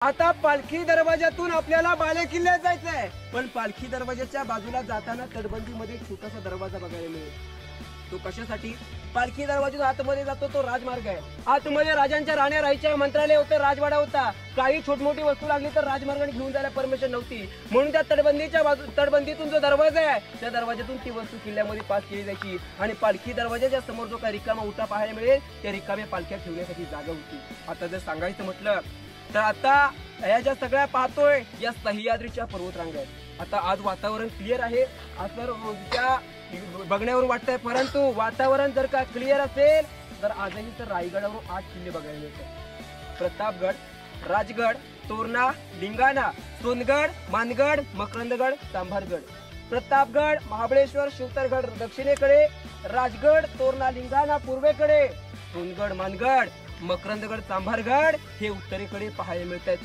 आता पालखी दरवाजातून आपल्याला बाले किल्ल्यात जायचंय, पण पालखी दरवाजाच्या बाजूला जाताना तटबंदीमध्ये छोटासा दरवाजा बघायला मिळेल। तो कशासाठी? पालखी दरवाजातून आतमध्ये जातो तो राजमार्ग आहे। आतमध्ये राजांच्या राण्या राहायच्या, मंत्रालय होते, राजवाडा होता। काही छोटमोठी वस्तू लागली तर राजमार्गाने घेऊन जायला परमिशन नव्हती, म्हणून त्या तटबंदीतून जो दरवाजा आहे त्या दरवाजातून ती वस्तू किल्ल्यामध्ये पास केली जायची। आणि पालखी दरवाजाच्या समोर जो काही रिकामा उठा पाहायला मिळेल त्या रिकाम्या पालख्या ठेवण्यासाठी जागा होती। आता जर सांगायचं म्हटलं तर आता या ज्या सगळ्या पाहतोय या सह्याद्रीच्या पर्वतरांगा आहेत। आता आज वातावरण क्लिअर आहे असं रोजच्या बघण्यावरून वाटतंय, परंतु वातावरण जर का क्लिअर असेल तर आजही तर रायगडावरून 8 किल्ले बघायला मिळतात। प्रतापगड, राजगड, तोरणा, लिंगाणा, सोनगड, मानगड, मकरंदगड, चांभारगड। प्रतापगड, महाबळेश्वर, शिवतरगड दक्षिणेकडे, राजगड, तोरणा, लिंगाणा पूर्वेकडे, सोनगड, मानगड, मकरंदगड, चांभारगड हे उत्तरेकडे पाहायला मिळतात।